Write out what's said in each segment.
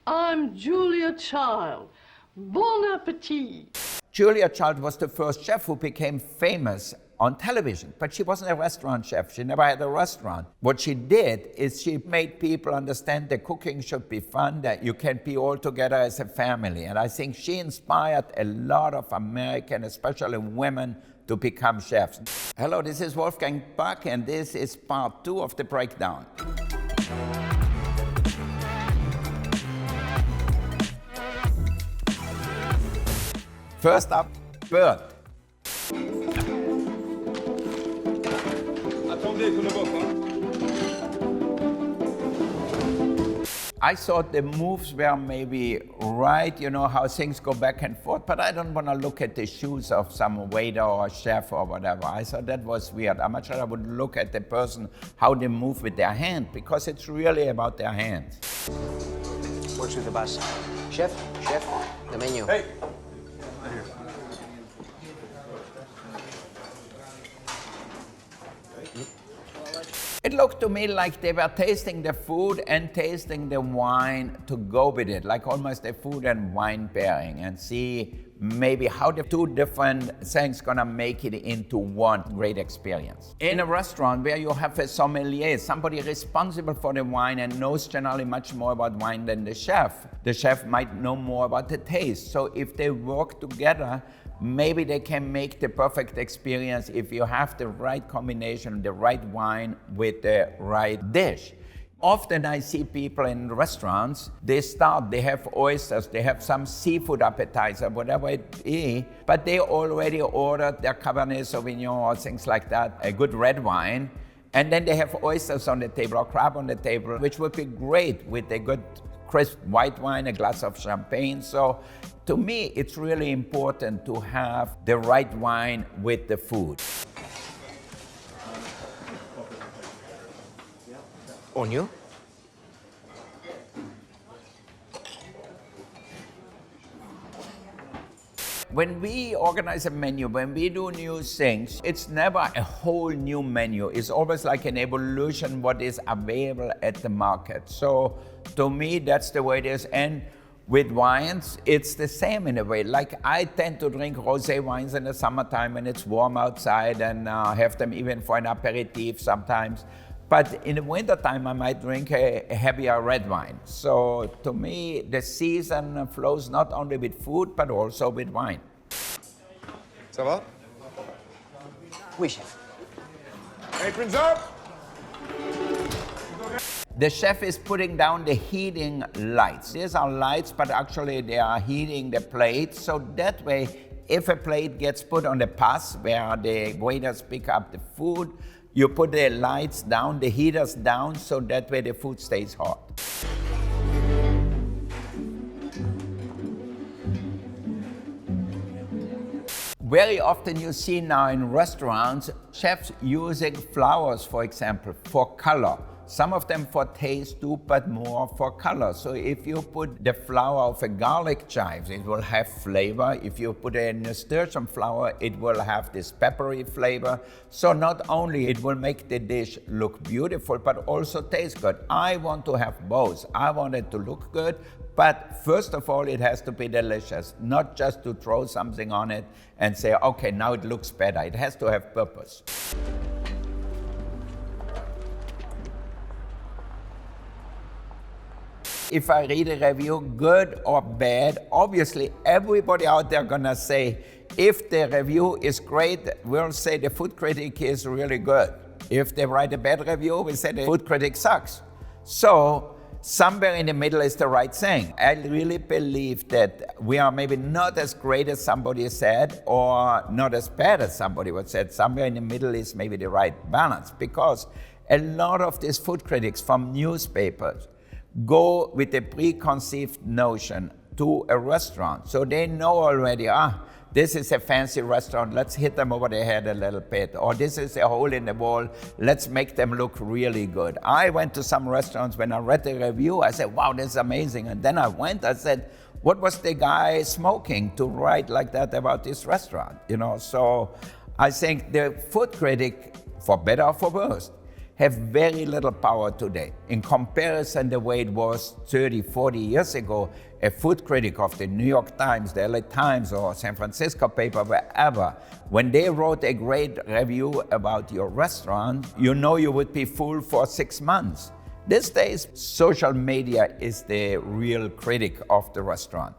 I'm Julia Child. Bon appetit. Julia Child was the first chef who became famous on television, but she wasn't a restaurant chef. She never had a restaurant. What she did is she made people understand that cooking should be fun, that you can be all together as a family. And I think she inspired a lot of American, especially women, to become chefs. Hello, this is Wolfgang Puck, and this is part 2 of The Breakdown. First up, bird. I thought the moves were maybe right, you know, how things go back and forth, but I don't want to look at the shoes of some waiter or chef or whatever. I thought that was weird. I much rather would look at the person, how they move with their hand, because it's really about their hands. Works with the bus. Chef, the menu. Hey. It looked to me like they were tasting the food and tasting the wine to go with it, like almost a food and wine pairing, and see maybe how the two different things gonna make it into one great experience. In a restaurant where you have a sommelier, somebody responsible for the wine and knows generally much more about wine than the chef might know more about the taste. So if they work together, maybe they can make the perfect experience if you have the right combination, the right wine with the right dish. Often I see people in restaurants, they have oysters, they have some seafood appetizer, whatever it is, but they already ordered their Cabernet Sauvignon or things like that, a good red wine, and then they have oysters on the table or crab on the table, which would be great with a good crisp white wine, a glass of champagne. So to me, it's really important to have the right wine with the food. Onion? When we organize a menu, when we do new things, it's never a whole new menu. It's always like an evolution what is available at the market. So to me, that's the way it is. And with wines, it's the same in a way. Like I tend to drink rosé wines in the summertime when it's warm outside and have them even for an aperitif sometimes. But in the wintertime, I might drink a heavier red wine. So to me, the season flows not only with food, but also with wine. Ça va? Oui, chef. Aprons up! The chef is putting down the heating lights. These are lights, but actually they are heating the plate. So that way, if a plate gets put on the pass where the waiters pick up the food, you put the lights down, the heaters down, so that way the food stays hot. Very often you see now in restaurants, chefs using flowers, for example, for color. Some of them for taste too, but more for color. So if you put the flower of a garlic chives, it will have flavor. If you put a nasturtium flower, it will have this peppery flavor. So not only it will make the dish look beautiful, but also taste good. I want to have both. I want it to look good, but first of all, it has to be delicious, not just to throw something on it and say, okay, now it looks better. It has to have purpose. If I read a review, good or bad, obviously everybody out there gonna say, if the review is great, we'll say the food critic is really good. If they write a bad review, we say the food critic sucks. So somewhere in the middle is the right thing. I really believe that we are maybe not as great as somebody said or not as bad as somebody would said. Somewhere in the middle is maybe the right balance, because a lot of these food critics from newspapers go with a preconceived notion to a restaurant. So they know already, this is a fancy restaurant, let's hit them over the head a little bit. Or this is a hole in the wall, let's make them look really good. I went to some restaurants, when I read the review, I said, wow, this is amazing. And then I said, what was the guy smoking to write like that about this restaurant? You know, so I think the food critic, for better or for worse, have very little power today. In comparison, the way it was 30, 40 years ago, a food critic of the New York Times, the LA Times, or San Francisco paper, wherever, when they wrote a great review about your restaurant, you know you would be full for 6 months. These days, social media is the real critic of the restaurant.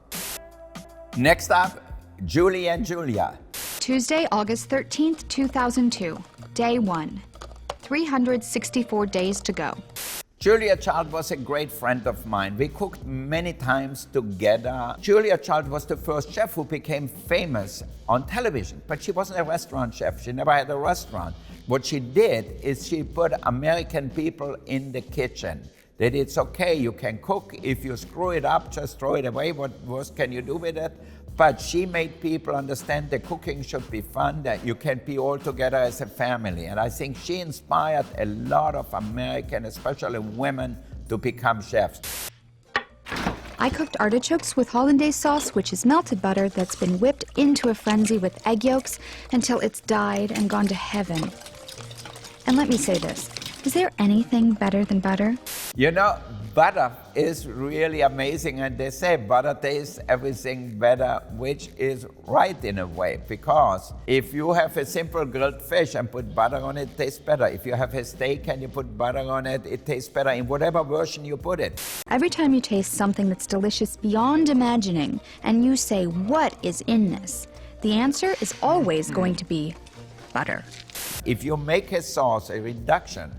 Next up, Julie and Julia. Tuesday, August 13th, 2002, day 1. 364 days to go. Julia Child was a great friend of mine. We cooked many times together. Julia Child was the first chef who became famous on television, but she wasn't a restaurant chef. She never had a restaurant. What she did is she put American people in the kitchen. That it's okay, you can cook. If you screw it up, just throw it away. What worse can you do with it? But she made people understand that cooking should be fun, that you can be all together as a family. And I think she inspired a lot of American, especially women, to become chefs. I cooked artichokes with hollandaise sauce, which is melted butter that's been whipped into a frenzy with egg yolks until it's dyed and gone to heaven. And let me say this, is there anything better than butter? You know, butter is really amazing, and they say butter tastes everything better, which is right in a way, because if you have a simple grilled fish and put butter on it, it tastes better. If you have a steak and you put butter on it, it tastes better in whatever version you put it. Every time you taste something that's delicious beyond imagining, and you say, what is in this? The answer is always going to be butter. If you make a sauce, a reduction,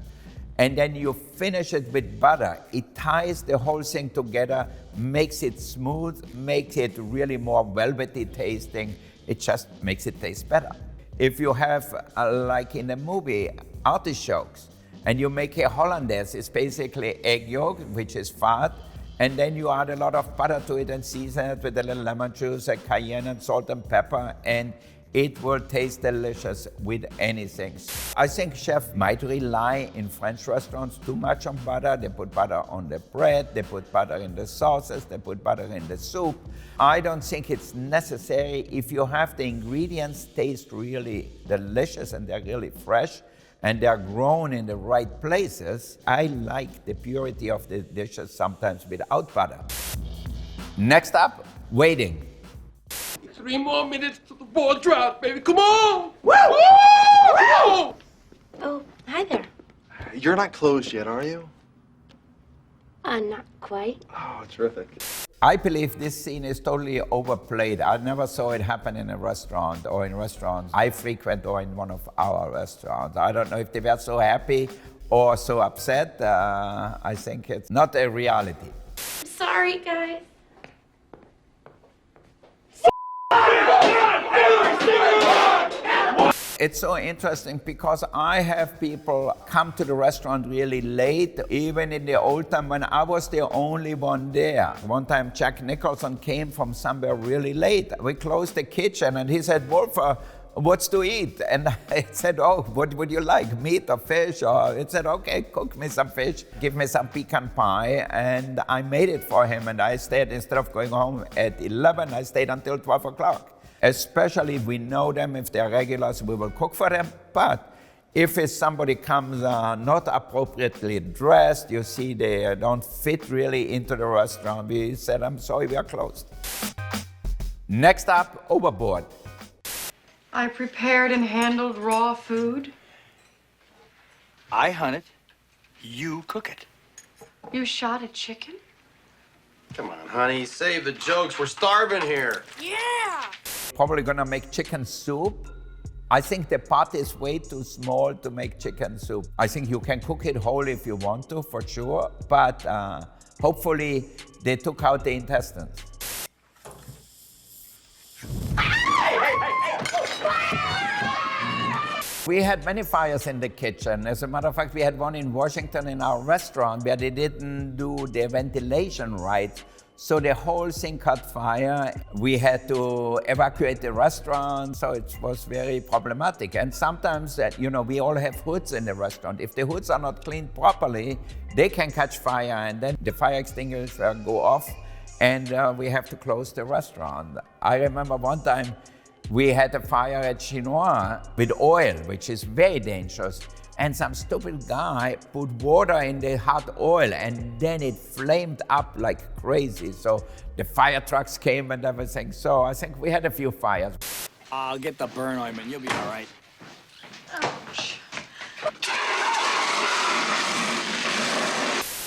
and then you finish it with butter, it ties the whole thing together, makes it smooth, makes it really more velvety tasting. It just makes it taste better. If you have, like in the movie, artichokes, and you make a hollandaise, it's basically egg yolk, which is fat, and then you add a lot of butter to it and season it with a little lemon juice, a cayenne and salt and pepper, and it will taste delicious with anything. I think chefs might rely in French restaurants too much on butter. They put butter on the bread, they put butter in the sauces, they put butter in the soup. I don't think it's necessary. If you have the ingredients taste really delicious and they're really fresh and they're grown in the right places, I like the purity of the dishes sometimes without butter. Next up, waiting. 3 more minutes to the ball drop, baby. Come on! Woo! Woo! Oh, hi there. You're not closed yet, are you? Not quite. Oh, terrific. I believe this scene is totally overplayed. I never saw it happen in a restaurant or in restaurants I frequent or in one of our restaurants. I don't know if they were so happy or so upset. I think it's not a reality. Sorry, guys. It's so interesting because I have people come to the restaurant really late, even in the old time when I was the only one there. One time Jack Nicholson came from somewhere really late. We closed the kitchen and he said, Wolf, what's to eat? And I said, oh, what would you like, meat or fish? Or he said, okay, cook me some fish, give me some pecan pie. And I made it for him and I stayed, instead of going home at 11, I stayed until 12 o'clock. Especially if we know them, if they're regulars, we will cook for them. But if it's somebody comes not appropriately dressed, you see they don't fit really into the restaurant, we said, I'm sorry, we are closed. Next up, Overboard. I prepared and handled raw food. I hunt it, you cook it. You shot a chicken? Come on, honey, save the jokes. We're starving here. Probably gonna make chicken soup. I think the pot is way too small to make chicken soup. I think you can cook it whole if you want to, for sure, but hopefully they took out the intestines. We had many fires in the kitchen. As a matter of fact, we had one in Washington in our restaurant where they didn't do the ventilation right. So the whole thing caught fire. We had to evacuate the restaurant, so it was very problematic. And sometimes, we all have hoods in the restaurant. If the hoods are not cleaned properly, they can catch fire, and then the fire extinguisher go off, and we have to close the restaurant. I remember one time we had a fire at Chinois with oil, which is very dangerous. And some stupid guy put water in the hot oil and then it flamed up like crazy. So the fire trucks came and everything. So I think we had a few fires. I'll get the burn ointment. You'll be all right.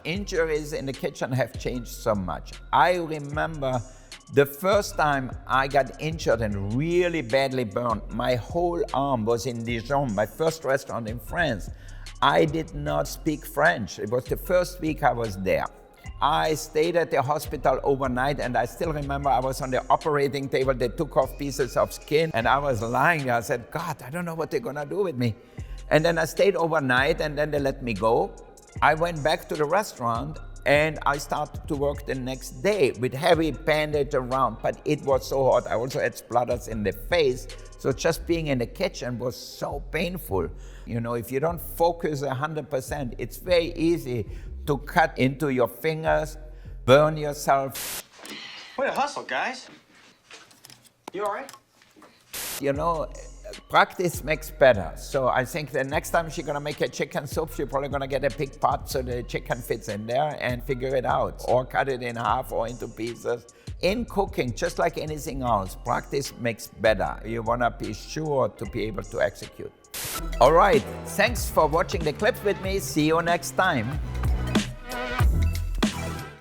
Injuries in the kitchen have changed so much. I remember the first time I got injured and really badly burned, my whole arm was in Dijon, my first restaurant in France. I did not speak French. It was the first week I was there. I stayed at the hospital overnight, and I still remember I was on the operating table. They took off pieces of skin and I was lying there. I said, God, I don't know what they're gonna do with me. And then I stayed overnight and then they let me go. I went back to the restaurant and I started to work the next day with heavy bandage around, but it was so hot. I also had splutters in the face. So just being in the kitchen was so painful. You know, if you don't focus 100%, it's very easy to cut into your fingers, burn yourself. Way to hustle, guys. You all right? You know, practice makes better. So I think the next time she's gonna make a chicken soup, she's probably gonna get a big pot so the chicken fits in there and figure it out, or cut it in half or into pieces. In cooking, just like anything else, practice makes better. You wanna be sure to be able to execute. All right, thanks for watching the clips with me. See you next time.